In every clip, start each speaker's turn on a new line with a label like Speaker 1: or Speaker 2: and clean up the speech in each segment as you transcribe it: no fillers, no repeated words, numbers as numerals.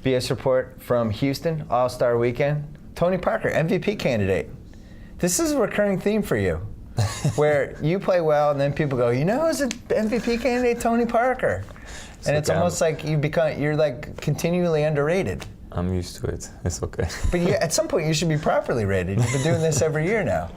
Speaker 1: BS report from Houston, All-Star Weekend. Tony Parker, MVP candidate. This is a recurring theme for you, where you play well and then people go, you know, is it MVP candidate Tony Parker? And it's almost like you're like continually underrated.
Speaker 2: I'm used to it. It's okay.
Speaker 1: But at some point you should be properly rated. You've been doing this every year now.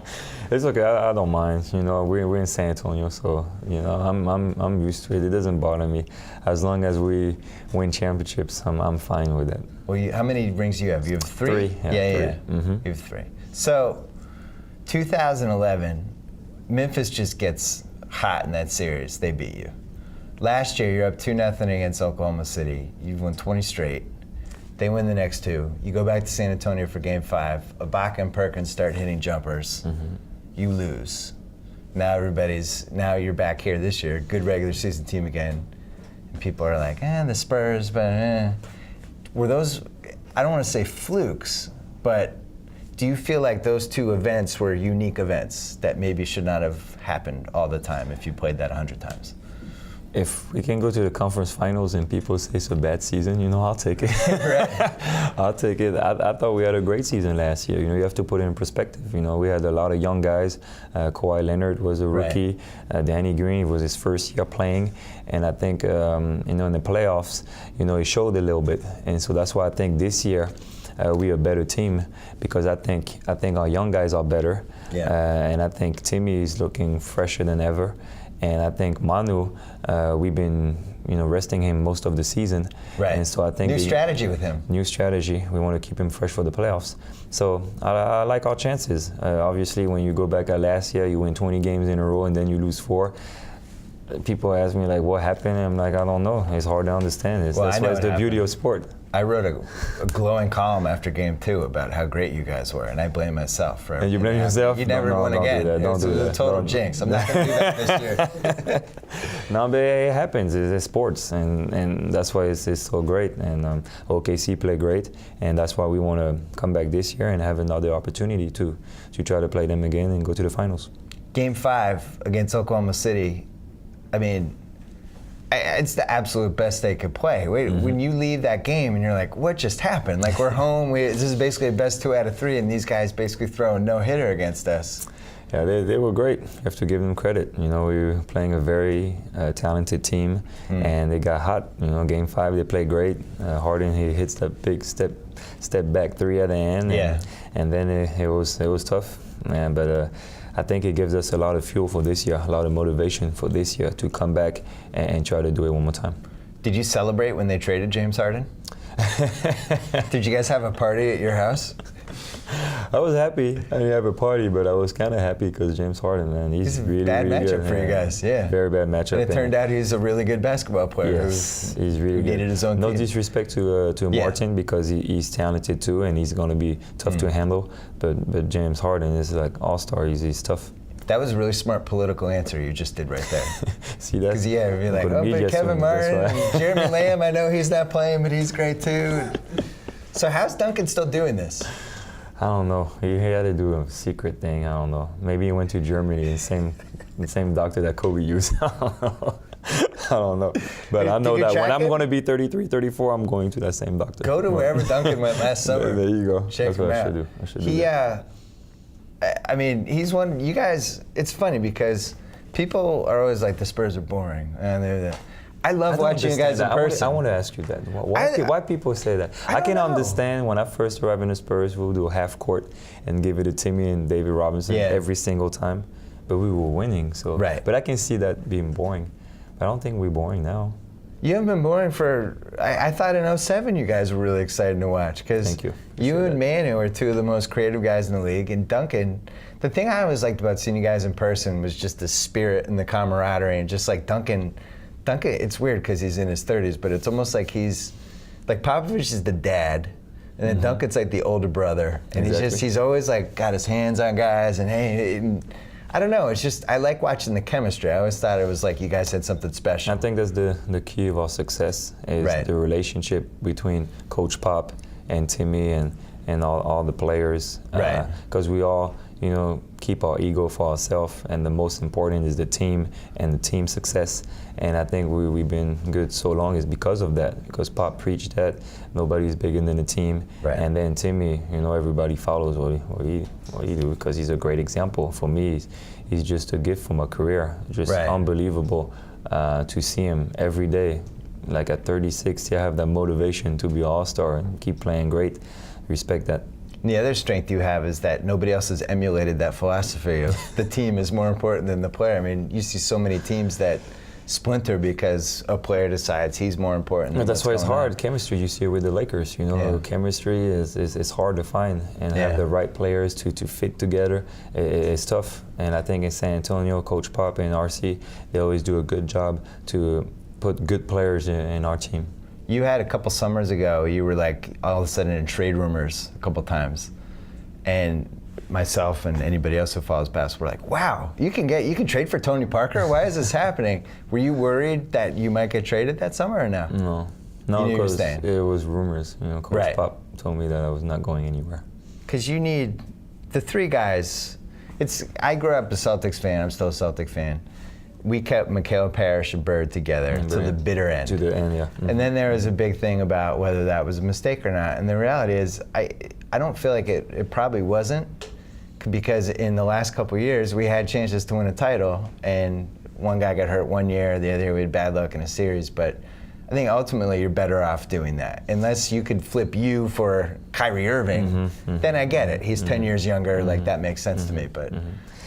Speaker 2: It's okay. I don't mind. You know, we're in San Antonio, so you know, I'm used to it. It doesn't bother me. As long as we win championships, I'm fine with that.
Speaker 1: Well, how many rings do you have? You have three?
Speaker 2: Three. Yeah.
Speaker 1: Mm-hmm. You have three. So, 2011, Memphis just gets hot in that series. They beat you. Last year, you're up 2-0 against Oklahoma City. You've won 20 straight. They win the next two. You go back to San Antonio for Game 5. Ibaka and Perkins start hitting jumpers. Mm-hmm. You lose. Now you're back here this year, good regular season team again. And people are like, the Spurs, but Were those, I don't want to say flukes, but do you feel like those two events were unique events that maybe should not have happened all the time if you played that 100 times?
Speaker 2: If we can go to the conference finals and people say it's a bad season, you know, I'll take it. I'll take it. I thought we had a great season last year. You know, you have to put it in perspective. You know, we had a lot of young guys. Kawhi Leonard was a rookie. Right. Danny Green was his first year playing. And I think, you know, in the playoffs, you know, he showed a little bit. And so that's why I think this year we're a better team, because I think our young guys are better. Yeah. And I think Timmy is looking fresher than ever. And I think Manu, we've been, you know, resting him most of the season.
Speaker 1: Right.
Speaker 2: And so I think
Speaker 1: new strategy with him.
Speaker 2: New strategy. We want to keep him fresh for the playoffs. So I like our chances. Obviously, when you go back at last year, you win 20 games in a row and then you lose 4. People ask me like, what happened? I'm like, I don't know. It's hard to understand. That's why it's the beauty of sport.
Speaker 1: I wrote a glowing column after Game 2 about how great you guys were, and I blame myself for.
Speaker 2: And you blame yourself?
Speaker 1: You never won again.
Speaker 2: Don't do that.
Speaker 1: It's a total jinx. I'm not going to do that this year.
Speaker 2: No, but it happens. It's sports, and that's why it's so great. And OKC played great, and that's why we want to come back this year and have another opportunity to try to play them again and go to the finals. Game
Speaker 1: 5 against Oklahoma City. I mean, it's the absolute best they could play. When you leave that game and you're like, what just happened? Like, we're home. This is basically the best 2 out of 3, and these guys basically throw a no-hitter against us.
Speaker 2: Yeah, they were great. You have to give them credit. You know, we were playing a very talented team, and they got hot. You know, Game 5, they played great. Harden, he hits that big step back 3 at the end. And then it was tough. But I think it gives us a lot of fuel for this year, a lot of motivation for this year to come back and try to do it one more time.
Speaker 1: Did you celebrate when they traded James Harden? Did you guys have a party at your house?
Speaker 2: I was happy. I didn't have a party, but I was kind of happy because James Harden, man, he's really,
Speaker 1: bad
Speaker 2: really
Speaker 1: matchup
Speaker 2: good.
Speaker 1: For you guys, yeah.
Speaker 2: Very bad matchup.
Speaker 1: And it turned out he's a really good basketball player.
Speaker 2: Yes, he's really good.
Speaker 1: Needed his own
Speaker 2: no
Speaker 1: team.
Speaker 2: Disrespect to Martin, because he's talented too, and he's going to be tough to handle. But James Harden is like all-star. He's tough.
Speaker 1: That was a really smart political answer you just did right there.
Speaker 2: See that?
Speaker 1: Because you'd be like, but Kevin Martin, Jeremy Lamb, I know he's not playing, but he's great too. So how's Duncan still doing this?
Speaker 2: I don't know. He had to do a secret thing. I don't know. Maybe he went to Germany, the same doctor that Kobe used. I don't know. But I know that when I'm going to be 33, 34, I'm going to that same doctor.
Speaker 1: Go to wherever Duncan went last summer.
Speaker 2: There you go.
Speaker 1: Check
Speaker 2: That's what
Speaker 1: him
Speaker 2: I
Speaker 1: out.
Speaker 2: should do. I should do that.
Speaker 1: I mean, he's one. You guys, it's funny because people are always like, the Spurs are boring. And I love watching you guys in person.
Speaker 2: I want to ask you that. Why people say that? I can understand when I first arrived in the Spurs, we'll do a half court and give it to Timmy and David Robinson every single time. But we were winning. So. Right. But I can see that being boring. But I don't think we're boring now.
Speaker 1: You haven't been boring for, I thought in 07 you guys were really excited to watch.
Speaker 2: Thank you.
Speaker 1: You and Manu are 2 of the most creative guys in the league. And Duncan, the thing I always liked about seeing you guys in person was just the spirit and the camaraderie. And just like Duncan, it's weird because he's in his 30s, but it's almost like he's, like Popovich is the dad. And then Duncan's like the older brother. And he's always like got his hands on guys. And I don't know, it's just, I like watching the chemistry. I always thought it was like you guys had something special.
Speaker 2: I think that's the key of our success is the relationship between Coach Pop and Timmy and all the players. Because we all, keep our ego for ourselves, and the most important is the team and the team success. And I think we've been good so long is because of that, because Pop preached that nobody's bigger than the team.
Speaker 1: Right.
Speaker 2: And then Timmy, everybody follows what he do, because he's a great example. For me, he's just a gift from a career, just unbelievable to see him every day. Like at 36, I have that motivation to be an all-star and keep playing great. Respect that.
Speaker 1: The other strength you have is that nobody else has emulated that philosophy of the team is more important than the player. I mean, you see so many teams that splinter because a player decides he's more important.
Speaker 2: No, that's why it's hard. Chemistry, you see it with the Lakers. Chemistry is hard to find, and have the right players to fit together. It's tough. And I think in San Antonio, Coach Pop and RC, they always do a good job to put good players in our team.
Speaker 1: You had a couple summers ago, you were like all of a sudden in trade rumors a couple times, and myself and anybody else who follows basketball were like, wow, you can trade for Tony Parker? Why is this happening? Were you worried that you might get traded that summer or no?
Speaker 2: No, because it was rumors. Coach Pop told me that I was not going anywhere.
Speaker 1: Because you need the three guys. I grew up a Celtics fan. I'm still a Celtic fan. We kept Mikhail Parrish and Bird together to the bitter end.
Speaker 2: To the end, yeah. Mm-hmm.
Speaker 1: And then there was a big thing about whether that was a mistake or not. And the reality is, I don't feel like it probably wasn't, because in the last couple of years, we had chances to win a title, and one guy got hurt one year, the other year we had bad luck in a series. But I think ultimately you're better off doing that. Unless you could flip you for Kyrie Irving, then I get it. He's 10 years younger, like that makes sense to me. But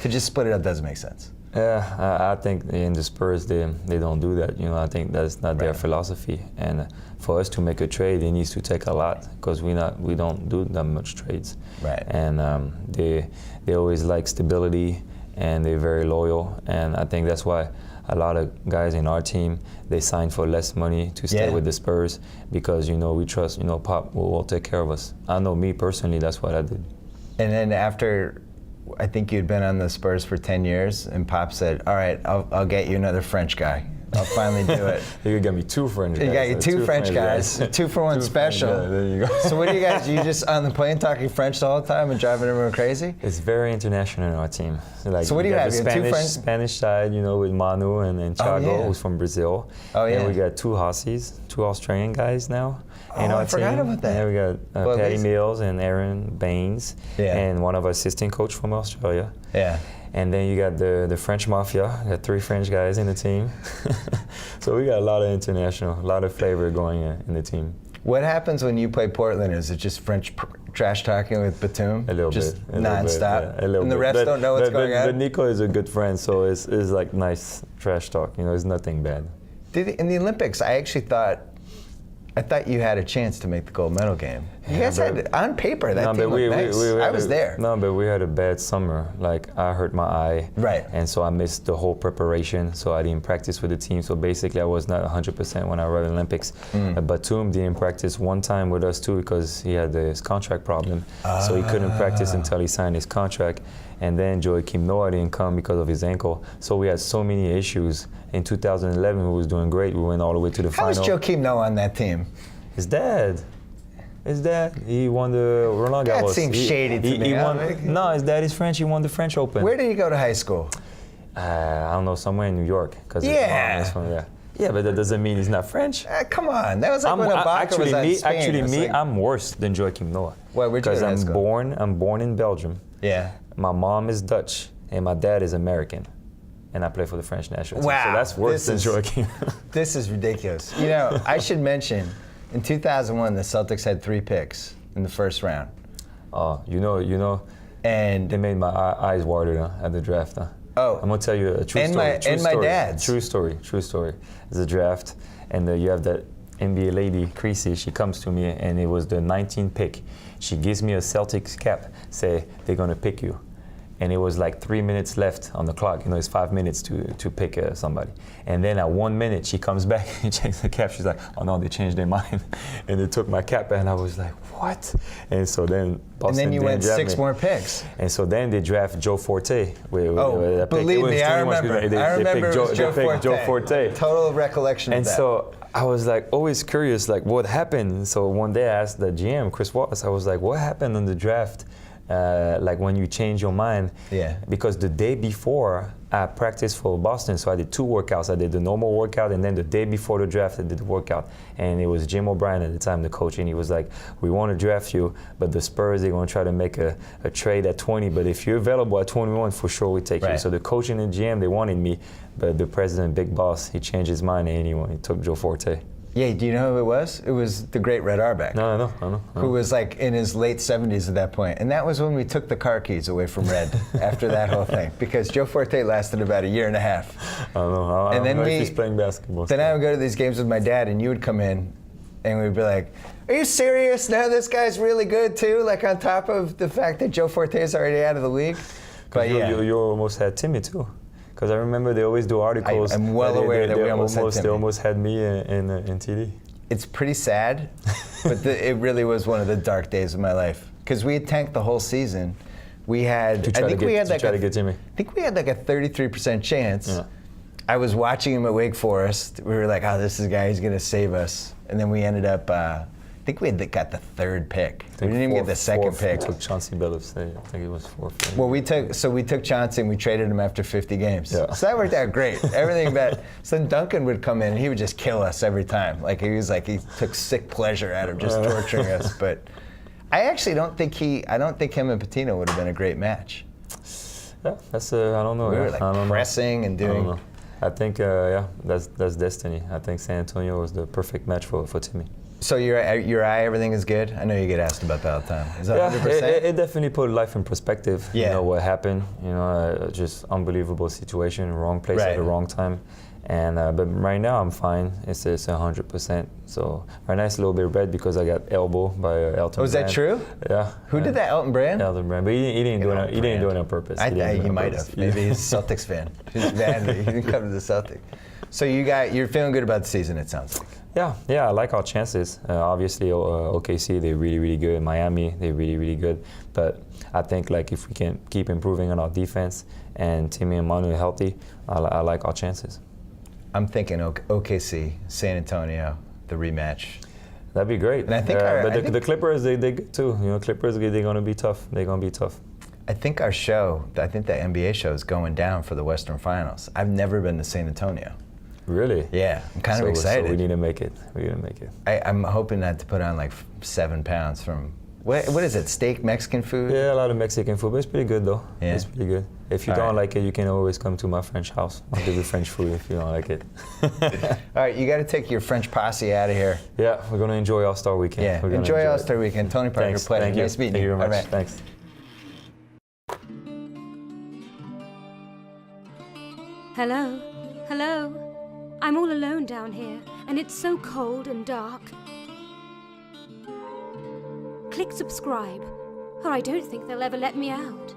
Speaker 1: to just split it up doesn't make sense.
Speaker 2: Yeah, I think in the Spurs they don't do that. I think that's not their philosophy. And for us to make a trade, it needs to take a lot, because we don't do that much trades.
Speaker 1: Right.
Speaker 2: And they always like stability, and they're very loyal. And I think that's why a lot of guys in our team, they sign for less money to stay with the Spurs, because we trust Pop will take care of us. I know me personally, that's what I did.
Speaker 1: And then after, I think you'd been on the Spurs for 10 years, and Pop said, all right, I'll get you another French guy. I'll finally do it.
Speaker 2: You got me two French guys.
Speaker 1: You got you two French guys, 2 for 1 special.
Speaker 2: There you go.
Speaker 1: So what do you guys, you just on the plane talking French the whole time and driving everyone crazy?
Speaker 2: It's very international in our team.
Speaker 1: So what do you have?
Speaker 2: The Spanish side, with Manu and Thiago, who's from Brazil.
Speaker 1: Oh, yeah.
Speaker 2: And we got 2 Aussies, 2 Australian guys now. In our
Speaker 1: I forgot
Speaker 2: team.
Speaker 1: about that.
Speaker 2: And we got Patty Mills and Aaron Baines, and one of our assistant coach from Australia.
Speaker 1: Yeah.
Speaker 2: And then you got the French Mafia. You got 3 French guys in the team. So we got a lot of international, a lot of flavor going in the team.
Speaker 1: What happens when you play Portland? Is it just French trash talking with Batum?
Speaker 2: A little
Speaker 1: just
Speaker 2: bit.
Speaker 1: Nonstop?
Speaker 2: A little
Speaker 1: and the
Speaker 2: bit.
Speaker 1: refs don't know what's going on?
Speaker 2: But Nico is a good friend, so it's like nice trash talk. It's nothing bad.
Speaker 1: In the Olympics, I actually thought you had a chance to make the gold medal game. You guys had, on paper, that team looked nice. I was there.
Speaker 2: No, but we had a bad summer. Like, I hurt my eye.
Speaker 1: Right.
Speaker 2: And so I missed the whole preparation, so I didn't practice with the team. So basically, I was not 100% when I arrived at the Olympics. Batum didn't practice one time with us, too, because he had this contract problem. So he couldn't practice until he signed his contract. And then Joakim Noah didn't come because of his ankle. So we had so many issues. In 2011, we was doing great. We went all the way to the final.
Speaker 1: How was Joakim Noah on that team?
Speaker 2: His dad. He won the Roland Garros.
Speaker 1: That seems shady to me.
Speaker 2: No, his dad is French. He won the French Open.
Speaker 1: Where did he go to high school?
Speaker 2: I don't know, somewhere in New York. Cause his mom is from there. Yeah, but that doesn't mean he's not French.
Speaker 1: Come on, that was like when Ibaka was on Spain.
Speaker 2: I'm worse than Joakim Noah.
Speaker 1: Why? Where'd you go to high school?
Speaker 2: I'm born in Belgium.
Speaker 1: Yeah.
Speaker 2: My mom is Dutch, and my dad is American. And I play for the French national team.
Speaker 1: Wow.
Speaker 2: So that's worse than Joakim.
Speaker 1: This is ridiculous. I should mention, in 2001, the Celtics had 3 picks in the first round.
Speaker 2: Oh, you know. And they made my eyes water at the draft.
Speaker 1: Oh.
Speaker 2: I'm gonna tell you a true story.
Speaker 1: My dad's.
Speaker 2: True story. It's a draft, and you have that NBA lady, Creasy. She comes to me, and it was the 19th pick. She gives me a Celtics cap, say they're gonna pick you. And it was like 3 minutes left on the clock. It's 5 minutes to pick somebody. And then at 1 minute, she comes back and checks the cap. She's like, oh no, they changed their mind. And they took my cap, and I was like, what? And so then Boston.
Speaker 1: And then you went 6
Speaker 2: me.
Speaker 1: more picks.
Speaker 2: And so then they draft Joe Forte.
Speaker 1: Believe me, I remember.
Speaker 2: Joe Forte.
Speaker 1: Total recollection of that.
Speaker 2: And so I was like always curious, like what happened? So one day I asked the GM, Chris Wallace, I was like, what happened in the draft? like when you change your mind.
Speaker 1: Yeah.
Speaker 2: Because the day before, I practiced for Boston, so I did 2 workouts. I did the normal workout, and then the day before the draft, I did the workout. And it was Jim O'Brien at the time, the coach, and he was like, we want to draft you, but the Spurs, they're going to try to make a trade at 20, but if you're available at 21, for sure we take you. So the coach and the GM, they wanted me, but the president, big boss, he changed his mind, and he took Joe Forte.
Speaker 1: Yeah, do you know who it was? It was the great Red Auerbach.
Speaker 2: No.
Speaker 1: Who was like in his late 70s at that point. And that was when we took the car keys away from Red after that whole thing. Because Joe Forte lasted about 1.5 years.
Speaker 2: I don't know. I don't know if he's playing basketball.
Speaker 1: Then I would go to these games with my dad, and you would come in, and we'd be like, are you serious? Now this guy's really good too? Like on top of the fact that Joe Forte is already out of the league? But
Speaker 2: you almost had Timmy too. Because I remember they always do articles.
Speaker 1: I'm well aware that we almost had Timmy.
Speaker 2: They almost had me in TD.
Speaker 1: It's pretty sad, but it really was one of the dark days of my life. Because we had tanked the whole season. We had, I think we had like a 33% chance. Yeah. I was watching him at Wake Forest. We were like, oh, this is the guy, he's going to save us. And then we ended up, I think we got the 3rd pick. We didn't even get the 2nd pick.
Speaker 2: We took Chauncey Billups. I think it was 4th.
Speaker 1: Well, we took Chauncey and we traded him after 50 games.
Speaker 2: Yeah.
Speaker 1: So that worked out great. Everything about. So then Duncan would come in and he would just kill us every time. Like he took sick pleasure out of just torturing us. But I actually don't think him and Pitino would have been a great match.
Speaker 2: Yeah, I don't know.
Speaker 1: We were like pressing and doing.
Speaker 2: I think that's destiny. I think San Antonio was the perfect match for Timmy.
Speaker 1: So your eye, everything is good? I know you get asked about that all the time. Is that 100%?
Speaker 2: It definitely put life in perspective.
Speaker 1: Yeah.
Speaker 2: You know what happened. You know, just unbelievable situation, wrong place at the wrong time. And but right now I'm fine. It's 100%. So right now it's a little bit red because I got elbowed by Elton Brand.
Speaker 1: Was that true?
Speaker 2: Yeah.
Speaker 1: Who did that? Elton Brand?
Speaker 2: Elton Brand, but he didn't do it. He didn't do it on purpose.
Speaker 1: He might have. Maybe he's a Celtics fan. He's mad that he didn't come to the Celtics. So you're feeling good about the season, it sounds like.
Speaker 2: Yeah, I like our chances. Obviously, OKC, they're really, really good. Miami, they're really, really good. But I think like if we can keep improving on our defense and Timmy and Manu are healthy, I like our chances.
Speaker 1: I'm thinking OKC, San Antonio, the rematch.
Speaker 2: That'd be great.
Speaker 1: And I think
Speaker 2: the Clippers, they good too. You know, Clippers, they're gonna be tough. They're gonna be tough.
Speaker 1: I think the NBA show is going down for the Western Finals. I've never been to San Antonio.
Speaker 2: Really?
Speaker 1: Yeah, I'm kind of excited.
Speaker 2: So we need to make it.
Speaker 1: I'm hoping not to put on like 7 pounds from, what is it, steak, Mexican food?
Speaker 2: Yeah, a lot of Mexican food, but it's pretty good though.
Speaker 1: Yeah.
Speaker 2: It's pretty good. If you don't like it, you can always come to my French house. I'll give you French food if you don't like it.
Speaker 1: All right, you got to take your French posse out of here.
Speaker 2: Yeah, we're going to enjoy All-Star Weekend.
Speaker 1: Yeah, enjoy All-Star Weekend. Tony Parker, pleasure.
Speaker 2: Thank you.
Speaker 1: Nice meeting
Speaker 2: you.
Speaker 1: you.
Speaker 2: Thank you very much.
Speaker 1: All right.
Speaker 2: Thanks.
Speaker 3: Hello. I'm all alone down here, and it's so cold and dark. Click subscribe, or I don't think they'll ever let me out.